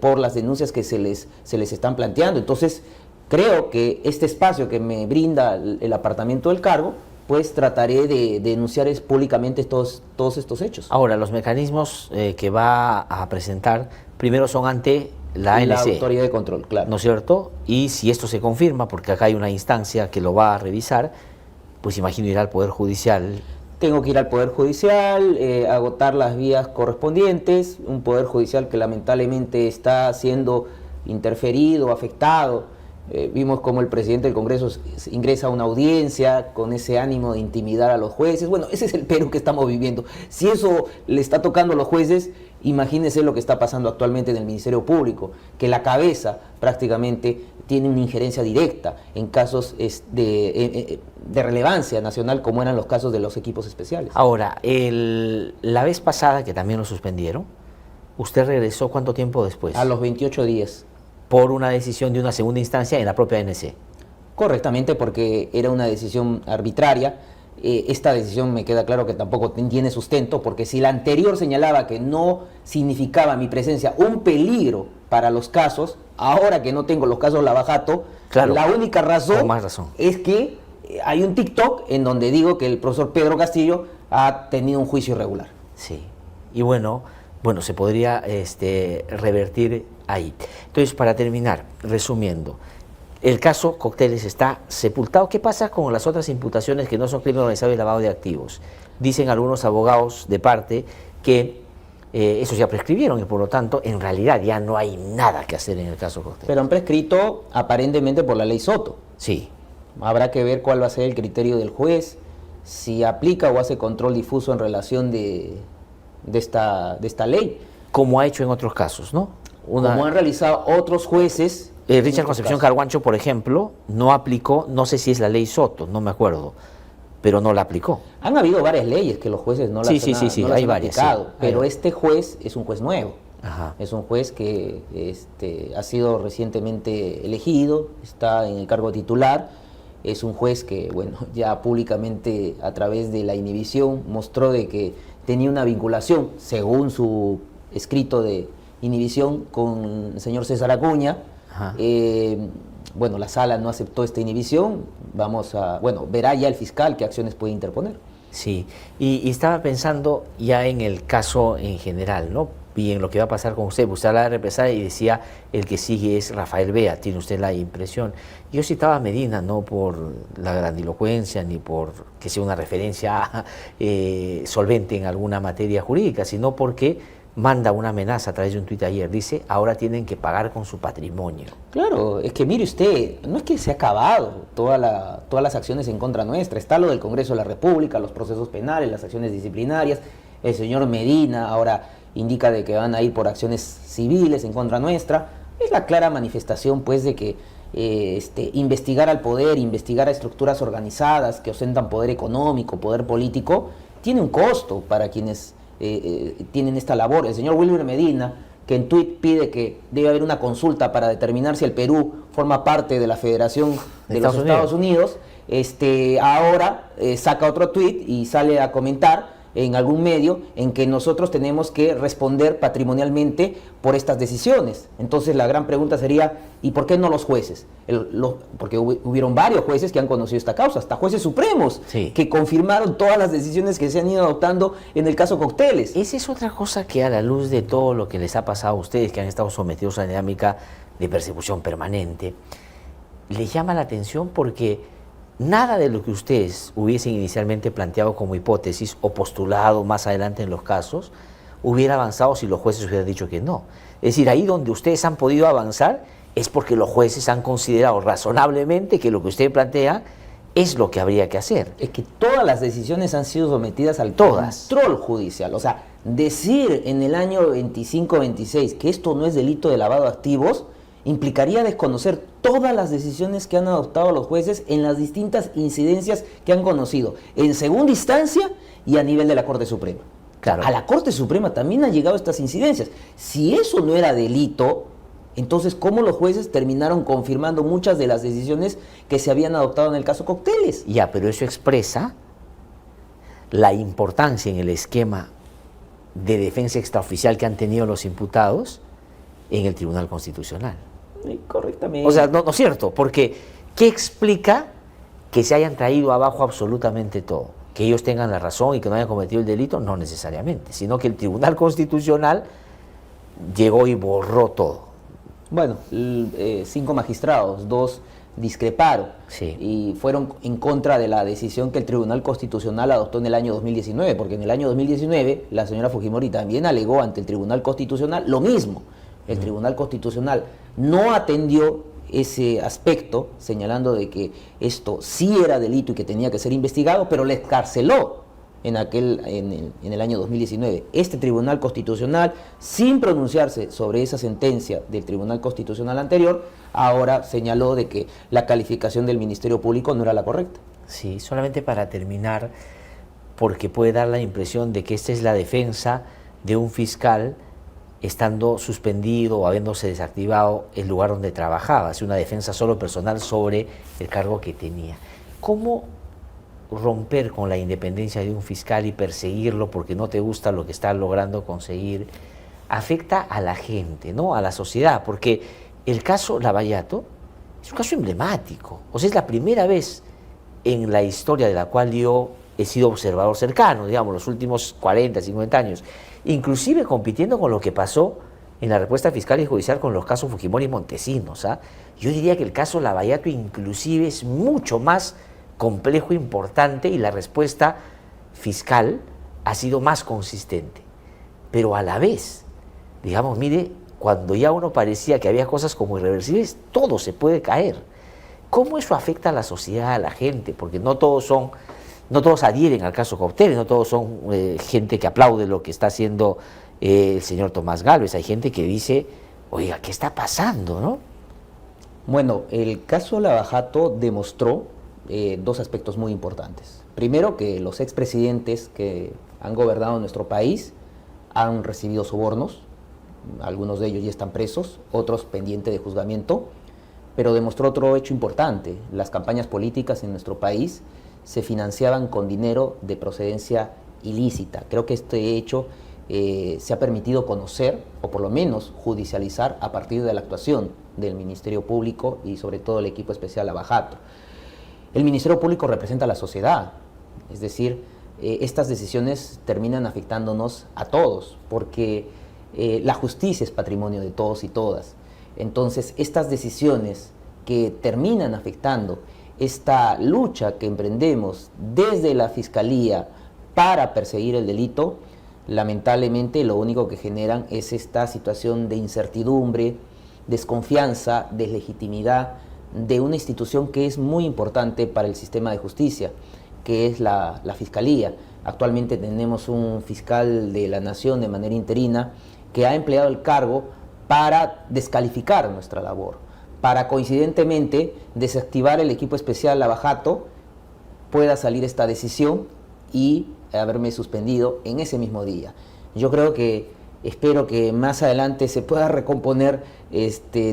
por las denuncias que se les están planteando. Entonces, creo que este espacio que me brinda el apartamiento del cargo, pues trataré de denunciar públicamente todos estos hechos. Ahora, los mecanismos que va a presentar primero son ante la ANC. La Autoridad de Control, claro. ¿No es cierto? Y si esto se confirma, porque acá hay una instancia que lo va a revisar, pues imagino ir al Poder Judicial. Tengo que ir al Poder Judicial, agotar las vías correspondientes, un Poder Judicial que lamentablemente está siendo interferido, afectado. Vimos cómo el presidente del Congreso ingresa a una audiencia con ese ánimo de intimidar a los jueces. Bueno, ese es el Perú que estamos viviendo. Si eso le está tocando a los jueces, imagínense lo que está pasando actualmente en el Ministerio Público, que la cabeza prácticamente tiene una injerencia directa en casos de relevancia nacional, como eran los casos de los equipos especiales. Ahora, la vez pasada, que también lo suspendieron, ¿usted regresó cuánto tiempo después? A los 28 días. Por una decisión de una segunda instancia en la propia ANC. Correctamente, porque era una decisión arbitraria. Esta decisión me queda claro que tampoco tiene sustento, porque si la anterior señalaba que no significaba mi presencia un peligro para los casos, ahora que no tengo los casos Lavajato, claro, la única razón es que hay un TikTok en donde digo que el profesor Pedro Castillo ha tenido un juicio irregular. Sí, y bueno, se podría revertir ahí. Entonces, para terminar, resumiendo, el caso Cócteles está sepultado. ¿Qué pasa con las otras imputaciones que no son crimen organizado y lavado de activos? Dicen algunos abogados de parte que esos ya prescribieron y por lo tanto en realidad ya no hay nada que hacer en el caso Cócteles. Pero han prescrito aparentemente por la ley Soto. Sí. Habrá que ver cuál va a ser el criterio del juez, si aplica o hace control difuso en relación de esta ley. Como ha hecho en otros casos, ¿no? Como han realizado otros jueces. Richard Concepción Carguancho, por ejemplo, no aplicó, no sé si es la ley Soto, no me acuerdo, pero no la aplicó. Han habido varias leyes que los jueces no las han aplicado, pero este juez es un juez nuevo. Ajá. Es un juez que ha sido recientemente elegido, está en el cargo titular. Es un juez que, bueno, ya públicamente a través de la inhibición mostró de que tenía una vinculación, según su escrito de inhibición, con el señor César Acuña. Bueno, la sala no aceptó esta inhibición. Verá ya el fiscal qué acciones puede interponer. Sí, y estaba pensando ya en el caso en general, ¿no? Y en lo que va a pasar con usted. Usted hablaba de represalia y decía, el que sigue es Rafael Vea, tiene usted la impresión. Yo citaba a Medina, no por la grandilocuencia, ni por que sea una referencia solvente en alguna materia jurídica, sino porque manda una amenaza a través de un tuit ayer. Dice, ahora tienen que pagar con su patrimonio. Claro, es que mire usted, no es que se ha acabado todas las acciones en contra nuestra. Está lo del Congreso de la República, los procesos penales, las acciones disciplinarias. El señor Medina ahora indica de que van a ir por acciones civiles en contra nuestra. Es la clara manifestación, pues, de que investigar al poder, investigar a estructuras organizadas que ostentan poder económico, poder político, tiene un costo para quienes tienen esta labor. El señor Wilmer Medina, que en tuit pide que debe haber una consulta para determinar si el Perú forma parte de la Federación de los Estados Unidos, ahora saca otro tuit y sale a comentar en algún medio en que nosotros tenemos que responder patrimonialmente por estas decisiones. Entonces la gran pregunta sería, ¿y por qué no los jueces? Porque hubieron varios jueces que han conocido esta causa, hasta jueces supremos, sí, que confirmaron todas las decisiones que se han ido adoptando en el caso Cócteles. Esa es otra cosa que, a la luz de todo lo que les ha pasado a ustedes, que han estado sometidos a la dinámica de persecución permanente, les llama la atención porque nada de lo que ustedes hubiesen inicialmente planteado como hipótesis o postulado más adelante en los casos hubiera avanzado si los jueces hubieran dicho que no. Es decir, ahí donde ustedes han podido avanzar es porque los jueces han considerado razonablemente que lo que usted plantea es lo que habría que hacer. Es que todas las decisiones han sido sometidas al control judicial. O sea, decir en el año 25-26 que esto no es delito de lavado de activos implicaría desconocer todas las decisiones que han adoptado los jueces en las distintas incidencias que han conocido, en segunda instancia y a nivel de la Corte Suprema. Claro. A la Corte Suprema también han llegado estas incidencias. Si eso no era delito, entonces ¿cómo los jueces terminaron confirmando muchas de las decisiones que se habían adoptado en el caso Cócteles? Ya, pero eso expresa la importancia en el esquema de defensa extraoficial que han tenido los imputados en el Tribunal Constitucional. Correctamente. O sea, no es cierto, porque ¿qué explica que se hayan traído abajo absolutamente todo? Que ellos tengan la razón y que no hayan cometido el delito, no necesariamente, sino que el Tribunal Constitucional llegó y borró todo. Bueno, 5 magistrados, 2 discreparon, sí, y fueron en contra de la decisión que el Tribunal Constitucional adoptó en el año 2019, porque en el año 2019 la señora Fujimori también alegó ante el Tribunal Constitucional lo mismo. El Tribunal Constitucional no atendió ese aspecto, señalando de que esto sí era delito y que tenía que ser investigado, pero le escarceló en el año 2019. Este Tribunal Constitucional, sin pronunciarse sobre esa sentencia del Tribunal Constitucional anterior, ahora señaló de que la calificación del Ministerio Público no era la correcta. Sí, solamente para terminar, porque puede dar la impresión de que esta es la defensa de un fiscal estando suspendido o habiéndose desactivado el lugar donde trabajaba, es una defensa solo personal sobre el cargo que tenía. ¿Cómo romper con la independencia de un fiscal y perseguirlo porque no te gusta lo que está logrando conseguir? Afecta a la gente, ¿no? A la sociedad, porque el caso Lavallato es un caso emblemático, o sea, es la primera vez en la historia de la cual yo he sido observador cercano, digamos, los últimos 40, 50 años, inclusive compitiendo con lo que pasó en la respuesta fiscal y judicial con los casos Fujimori y Montesinos. Yo diría que el caso Lavallato inclusive es mucho más complejo, importante, y la respuesta fiscal ha sido más consistente. Pero a la vez, digamos, mire, cuando ya uno parecía que había cosas como irreversibles, todo se puede caer. ¿Cómo eso afecta a la sociedad, a la gente? Porque no todos adhieren al caso Cocteles, no todos son gente que aplaude lo que está haciendo el señor Tomás Gálvez. Hay gente que dice, oiga, ¿qué está pasando, no? Bueno, el caso Lavallato demostró dos aspectos muy importantes. Primero, que los expresidentes que han gobernado nuestro país han recibido sobornos, algunos de ellos ya están presos, otros pendientes de juzgamiento, pero demostró otro hecho importante: las campañas políticas en nuestro país se financiaban con dinero de procedencia ilícita. Creo que este hecho se ha permitido conocer, o por lo menos judicializar, a partir de la actuación del Ministerio Público y sobre todo el equipo especial Lavallato. El Ministerio Público representa a la sociedad, es decir, estas decisiones terminan afectándonos a todos, porque la justicia es patrimonio de todos y todas. Entonces, estas decisiones que terminan afectando esta lucha que emprendemos desde la Fiscalía para perseguir el delito, lamentablemente lo único que generan es esta situación de incertidumbre, desconfianza, deslegitimidad de una institución que es muy importante para el sistema de justicia, que es la Fiscalía. Actualmente tenemos un fiscal de la Nación de manera interina que ha empleado el cargo para descalificar nuestra labor, para coincidentemente desactivar el equipo especial Lavallato, pueda salir esta decisión y haberme suspendido en ese mismo día. Yo espero que más adelante se pueda recomponer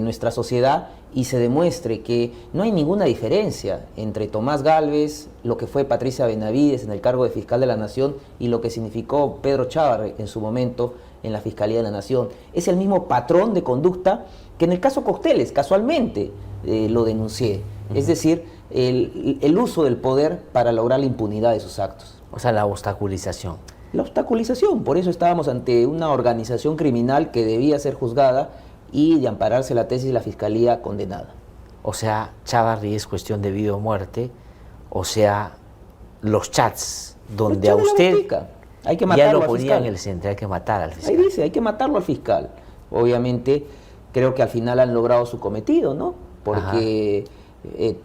nuestra sociedad y se demuestre que no hay ninguna diferencia entre Tomás Gálvez, lo que fue Patricia Benavides en el cargo de fiscal de la Nación, y lo que significó Pedro Chávarri en su momento en la Fiscalía de la Nación. Es el mismo patrón de conducta que en el caso Cocteles, casualmente lo denuncié. Es decir, el uso del poder para lograr la impunidad de sus actos. O sea, la obstaculización. La obstaculización, por eso estábamos ante una organización criminal que debía ser juzgada y, de ampararse la tesis, la Fiscalía condenada. O sea, Chávarri es cuestión de vida o muerte, o sea, los chats donde a usted hay que matarlo, ya lo ponía en el centro, hay que matar al fiscal. Ahí dice, hay que matarlo al fiscal. Obviamente, creo que al final han logrado su cometido, ¿no? Porque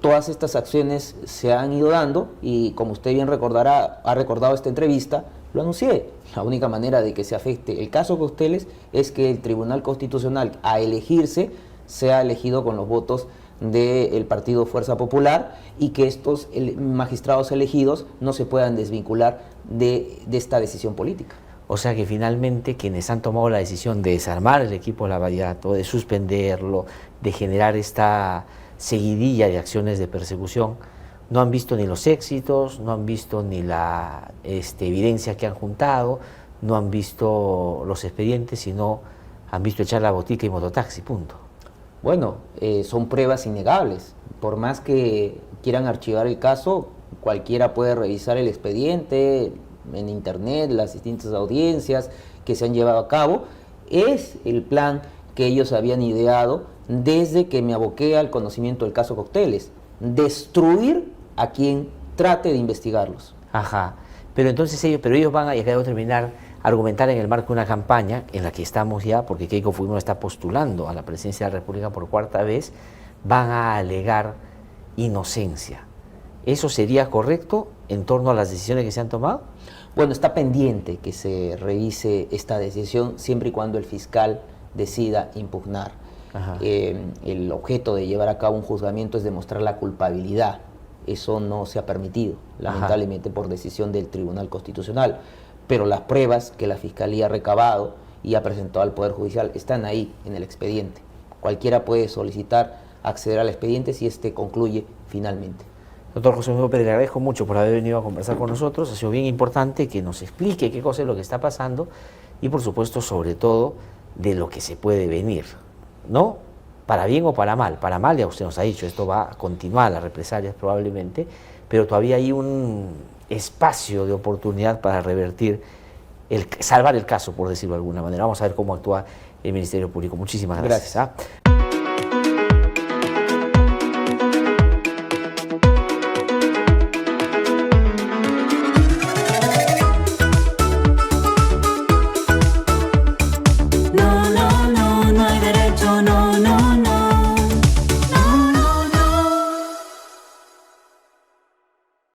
todas estas acciones se han ido dando y, como usted bien recordará, ha recordado esta entrevista, lo anuncié. La única manera de que se afecte el caso Cocteles es que el Tribunal Constitucional, a elegirse, sea elegido con los votos del Partido Fuerza Popular y que estos magistrados elegidos no se puedan desvincular de esta decisión política. O sea que finalmente quienes han tomado la decisión de desarmar el equipo Lavallato, de suspenderlo, de generar esta seguidilla de acciones de persecución, no han visto ni los éxitos, no han visto ni la evidencia que han juntado, no han visto los expedientes, sino han visto echar la botica y mototaxi, punto. Bueno, son pruebas innegables. Por más que quieran archivar el caso, cualquiera puede revisar el expediente en internet, las distintas audiencias que se han llevado a cabo. Es el plan que ellos habían ideado desde que me aboqué al conocimiento del caso Cocteles: destruir a quien trate de investigarlos. Ajá, pero entonces ellos van a llegar a terminar, argumentar en el marco de una campaña en la que estamos ya, porque Keiko Fujimori está postulando a la presidencia de la República por cuarta vez, van a alegar inocencia. ¿Eso sería correcto en torno a las decisiones que se han tomado? Bueno, está pendiente que se revise esta decisión siempre y cuando el fiscal decida impugnar. El objeto de llevar a cabo un juzgamiento es demostrar la culpabilidad. Eso no se ha permitido, lamentablemente, por decisión del Tribunal Constitucional. Pero las pruebas que la Fiscalía ha recabado y ha presentado al Poder Judicial están ahí en el expediente. Cualquiera puede solicitar acceder al expediente si este concluye finalmente. Doctor José Domingo Pérez, le agradezco mucho por haber venido a conversar con nosotros. Ha sido bien importante que nos explique qué cosa es lo que está pasando y, por supuesto, sobre todo, de lo que se puede venir, ¿no? Para bien o para mal. Para mal, ya usted nos ha dicho, esto va a continuar, las represalias probablemente, pero todavía hay un espacio de oportunidad para revertir, salvar el caso, por decirlo de alguna manera. Vamos a ver cómo actúa el Ministerio Público. Muchísimas gracias. Gracias.